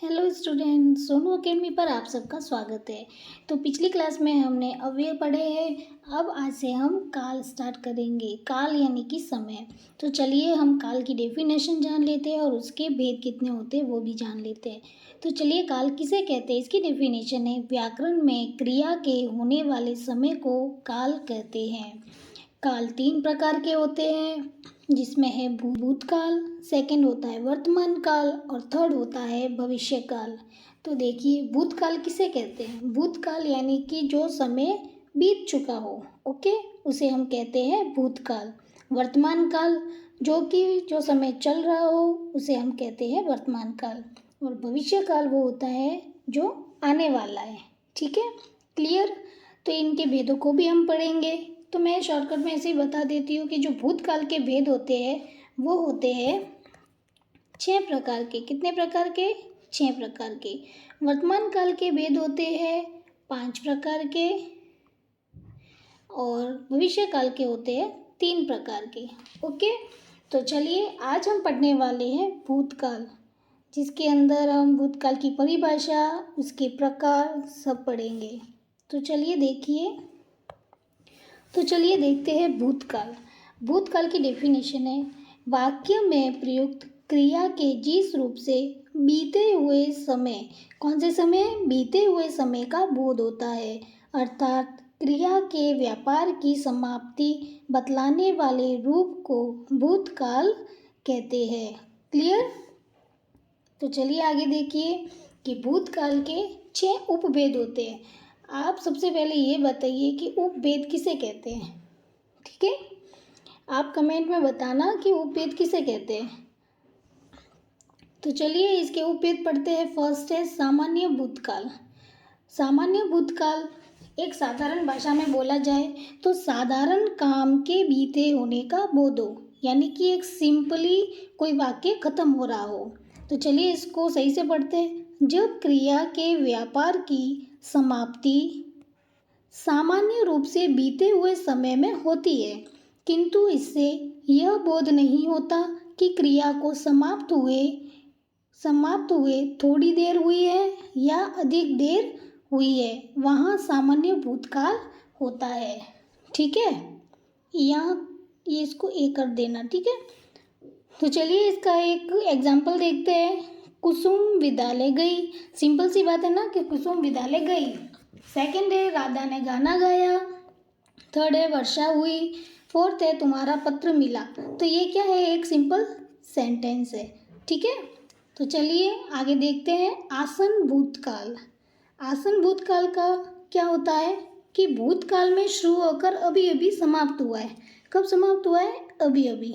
Hello student, Sonu academy पर आप सबका स्वागत है। तो पिछली क्लास में हमने अव्यय पढ़े हैं। अब आज से हम काल स्टार्ट करेंगे। काल यानी कि समय। तो चलिए हम काल की डेफिनेशन जान लेते हैं और उसके भेद कितने होते हैं वो भी जान लेते हैं। तो चलिए, काल किसे कहते हैं, इसकी डेफिनेशन है, व्याकरण में क्रिया के होने वाले समय को काल कहते हैं। काल 3 प्रकार के होते हैं, जिसमें है भूतकाल, सेकंड होता है वर्तमान काल और थर्ड होता है भविष्य काल। तो देखिए, भूतकाल किसे कहते हैं। भूतकाल यानी कि जो समय बीत चुका हो, ओके, उसे हम कहते हैं भूतकाल। वर्तमान काल जो समय चल रहा हो, उसे हम कहते हैं वर्तमान काल। और भविष्य काल वो होता है जो आने वाला है। ठीक है, क्लियर। तो इनके भेदों को भी हम पढ़ेंगे। तो मैं शॉर्टकट में ऐसे ही बता देती हूँ कि जो भूतकाल के भेद होते हैं वो होते हैं 6 प्रकार के। कितने प्रकार के? 6 प्रकार के। वर्तमान काल के भेद होते हैं 5 प्रकार के और भविष्य काल के होते हैं 3 प्रकार के। ओके, तो चलिए आज हम पढ़ने वाले हैं भूतकाल, जिसके अंदर हम भूतकाल की परिभाषा, उसके प्रकार सब पढ़ेंगे। तो चलिए देखते हैं भूतकाल। भूतकाल की डेफिनेशन है, वाक्य में प्रयुक्त क्रिया के जिस रूप से बीते हुए समय, कौन से समय? बीते हुए समय का बोध होता है, अर्थात क्रिया के व्यापार की समाप्ति बतलाने वाले रूप को भूतकाल कहते हैं। क्लियर। तो चलिए आगे देखिए कि भूतकाल के 6 उपभेद होते हैं। आप सबसे पहले ये बताइए कि उपभेद किसे कहते हैं। ठीक है, आप कमेंट में बताना कि उपभेद किसे कहते हैं। तो चलिए इसके उपभेद पढ़ते हैं। फर्स्ट है सामान्य भूतकाल। सामान्य भूतकाल एक साधारण भाषा में बोला जाए तो साधारण काम के बीते होने का बोध हो, यानी कि एक सिंपली कोई वाक्य खत्म हो रहा हो। तो चलिए इसको सही से पढ़ते हैं। जब क्रिया के व्यापार की समाप्ति सामान्य रूप से बीते हुए समय में होती है, किंतु इससे यह बोध नहीं होता कि क्रिया को समाप्त हुए थोड़ी देर हुई है या अधिक देर हुई है, वहाँ सामान्य भूतकाल होता है। ठीक है, यहाँ ये इसको ए कर देना। ठीक है, तो चलिए इसका एक एग्जाम्पल देखते हैं। कुसुम विद्यालय गई। सिंपल सी बात है ना कि कुसुम विद्यालय गई। सेकंड है राधा ने गाना गाया। थर्ड है वर्षा हुई। फोर्थ है तुम्हारा पत्र मिला। तो ये क्या है? एक सिंपल सेंटेंस है। ठीक है, तो चलिए आगे देखते हैं आसन भूतकाल। आसन भूतकाल का क्या होता है कि भूतकाल में शुरू होकर अभी अभी समाप्त हुआ है। कब समाप्त हुआ है? अभी अभी,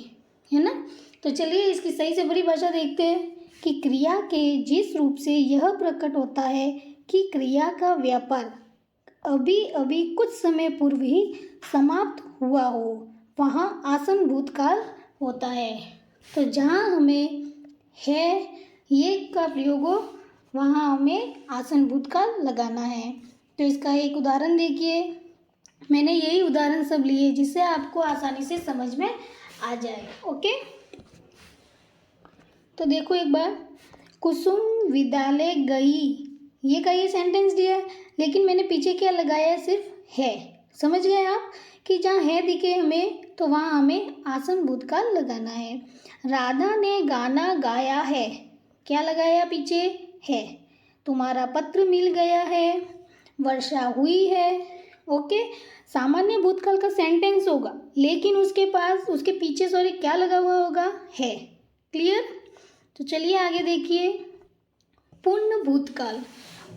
है ना। तो चलिए इसकी सही से परिभाषा देखते हैं कि क्रिया के जिस रूप से यह प्रकट होता है कि क्रिया का व्यापार अभी अभी कुछ समय पूर्व ही समाप्त हुआ हो, वहाँ आसन भूतकाल होता है। तो जहाँ हमें है ये का प्रयोग हो, वहाँ हमें आसन भूतकाल लगाना है। तो इसका एक उदाहरण देखिए। मैंने यही उदाहरण सब लिए जिससे आपको आसानी से समझ में आ जाए। ओके, तो देखो एक बार, कुसुम विद्यालय गई, ये का ये सेंटेंस दिया है, लेकिन मैंने पीछे क्या लगाया है? सिर्फ है। समझ गए आप कि जहाँ है दिखे हमें तो वहाँ हमें आसन भूतकाल लगाना है। राधा ने गाना गाया है, क्या लगाया पीछे? है। तुम्हारा पत्र मिल गया है, वर्षा हुई है। ओके, सामान्य भूतकाल का सेंटेंस होगा, लेकिन उसके पीछे क्या लगा हुआ होगा? है। क्लियर। तो चलिए आगे देखिए पूर्ण भूतकाल।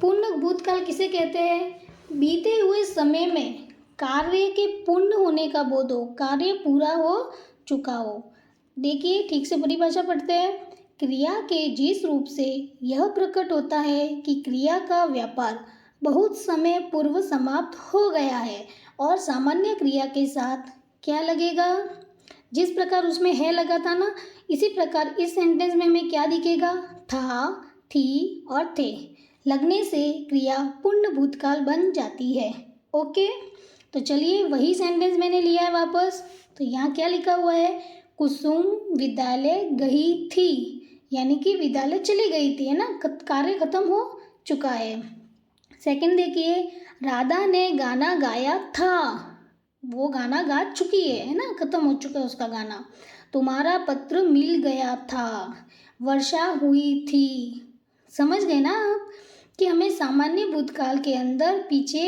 पूर्ण भूतकाल किसे कहते हैं? बीते हुए समय में कार्य के पूर्ण होने का बोध हो, कार्य पूरा हो चुका हो। देखिए ठीक से परिभाषा पढ़ते हैं। क्रिया के जिस रूप से यह प्रकट होता है कि क्रिया का व्यापार बहुत समय पूर्व समाप्त हो गया है और सामान्य क्रिया के साथ क्या लगेगा? जिस प्रकार उसमें है लगा था ना, इसी प्रकार इस सेंटेंस में हमें क्या दिखेगा? था, थी और थे लगने से क्रिया पूर्ण भूतकाल बन जाती है। ओके, तो चलिए वही सेंटेंस मैंने लिया है वापस। तो यहाँ क्या लिखा हुआ है? कुसुम विद्यालय गई थी, यानी कि विद्यालय चली गई थी, है ना, कार्य खत्म हो चुका है। सेकंड देखिए, राधा ने गाना गाया था, वो गाना गा चुकी है ना, खत्म हो चुका है उसका गाना। तुम्हारा पत्र मिल गया था, वर्षा हुई थी। समझ गए ना आप कि हमें सामान्य भूतकाल के अंदर पीछे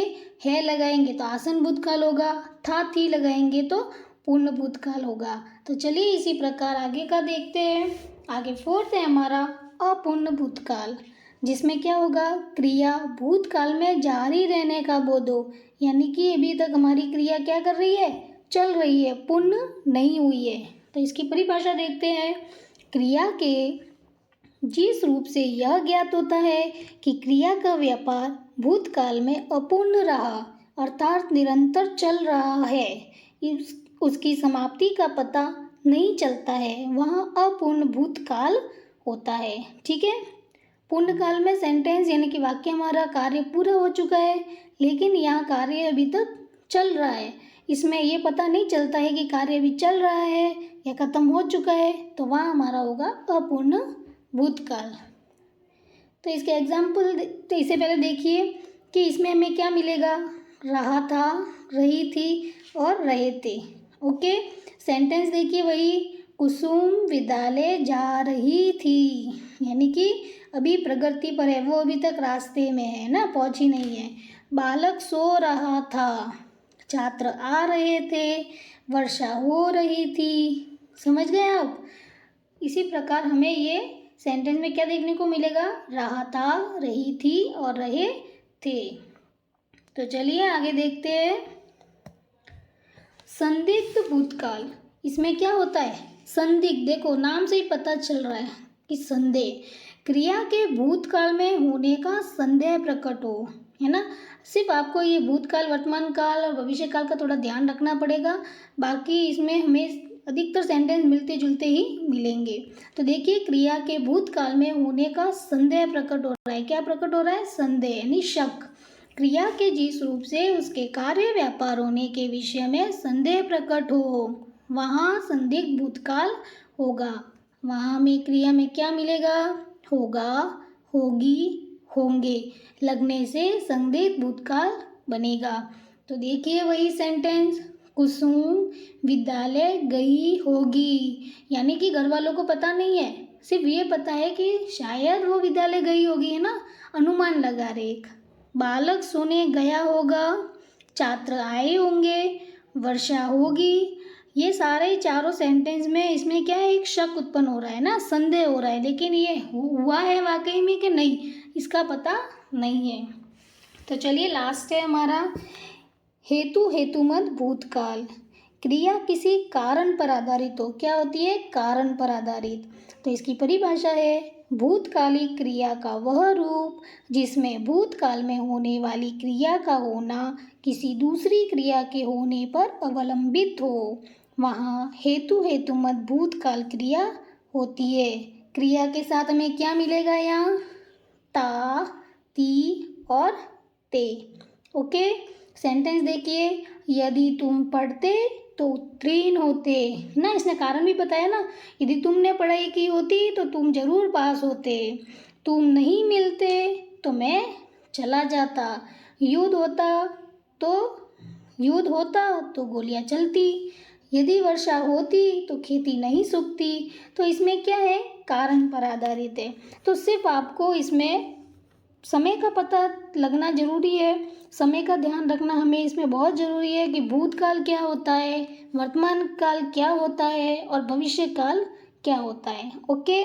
है लगाएंगे तो आसन भूतकाल होगा, था थी लगाएंगे तो पूर्ण भूतकाल होगा। तो चलिए इसी प्रकार आगे का देखते हैं। आगे फोर्थ है हमारा अपूर्ण भूतकाल, जिसमें क्या होगा, क्रिया भूतकाल में जारी रहने का बोध हो, यानी कि अभी तक हमारी क्रिया क्या कर रही है, चल रही है, पूर्ण नहीं हुई है। तो इसकी परिभाषा देखते हैं। क्रिया के जिस रूप से यह ज्ञात होता है कि क्रिया का व्यापार भूतकाल में अपूर्ण रहा, अर्थात निरंतर चल रहा है, उसकी समाप्ति का पता नहीं चलता है, वह अपूर्ण भूतकाल होता है। ठीक है, पूर्ण काल में सेंटेंस यानी कि वाक्य हमारा कार्य पूरा हो चुका है, लेकिन यहाँ कार्य अभी तक चल रहा है, इसमें ये पता नहीं चलता है कि कार्य अभी चल रहा है या खत्म हो चुका है, तो वहाँ हमारा होगा अपूर्ण भूतकाल। तो इसके एग्जाम्पल, तो इससे पहले देखिए कि इसमें हमें क्या मिलेगा, रहा था, रही थी और रहे थे। ओके, सेंटेंस देखिए वही, कुसुम विद्यालय जा रही थी, यानी कि अभी प्रगति पर है, वो अभी तक रास्ते में है ना, पहुंची नहीं है। बालक सो रहा था, छात्र आ रहे थे, वर्षा हो रही थी। समझ गए आप। इसी प्रकार हमें ये सेंटेंस में क्या देखने को मिलेगा, रहा था, रही थी और रहे थे। तो चलिए आगे देखते हैं। संदिग्ध भूतकाल, इसमें क्या होता है, संदिग्ध, देखो नाम से ही पता चल रहा है कि संदेह, क्रिया के भूतकाल में होने का संदेह प्रकट हो, है ना। सिर्फ आपको ये भूतकाल, वर्तमान काल और भविष्य काल का थोड़ा ध्यान रखना पड़ेगा, बाकी इसमें हमें अधिकतर सेंटेंस मिलते जुलते ही मिलेंगे। तो देखिए, क्रिया के भूतकाल में होने का संदेह प्रकट हो रहा है, क्या प्रकट हो रहा है, संदेह यानी शक। क्रिया के जिस रूप से उसके कार्य व्यापार होने के विषय में संदेह प्रकट हो, वहाँ संदिग्ध भूतकाल होगा। वहाँ हमें क्रिया में क्या मिलेगा, होगा, होगी, होंगे लगने से संदिग्ध भूतकाल बनेगा। तो देखिए वही सेंटेंस, कुसुम विद्यालय गई होगी, यानी कि घर वालों को पता नहीं है, सिर्फ ये पता है कि शायद वो विद्यालय गई होगी, है ना, अनुमान लगा रहे एक। बालक सोने गया होगा, छात्र आए होंगे, वर्षा होगी। ये सारे चारों सेंटेंस में इसमें क्या है, एक शक उत्पन्न हो रहा है ना, संदेह हो रहा है, लेकिन ये हुआ है वाकई में कि नहीं, इसका पता नहीं है। तो चलिए लास्ट है हमारा हेतु हेतुमत भूतकाल। क्रिया किसी कारण पर आधारित हो, क्या होती है, कारण पर आधारित। तो इसकी परिभाषा है, भूतकालिक क्रिया का वह रूप जिसमें भूतकाल में होने वाली क्रिया का होना किसी दूसरी क्रिया के होने पर अवलंबित हो, वहाँ हेतु हेतुमत भूतकाल क्रिया होती है। क्रिया के साथ हमें क्या मिलेगा यहाँ, ता, ती और ते। ओके, सेंटेंस देखिए, यदि तुम पढ़ते तो उत्तीर्ण होते, ना, इसने कारण भी बताया ना, यदि तुमने पढ़ाई की होती तो तुम जरूर पास होते, तुम नहीं मिलते तो मैं चला जाता, युद्ध होता तो गोलियां चलती, यदि वर्षा होती तो खेती नहीं सूखती। तो इसमें क्या है, कारण पर आधारित है। तो सिर्फ आपको इसमें समय का पता लगना जरूरी है, समय का ध्यान रखना हमें इसमें बहुत ज़रूरी है कि भूतकाल क्या होता है, वर्तमान काल क्या होता है और भविष्य काल क्या होता है। ओके,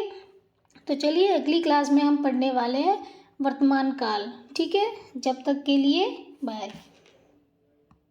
तो चलिए अगली क्लास में हम पढ़ने वाले हैं वर्तमान काल। ठीक है, जब तक के लिए बाय।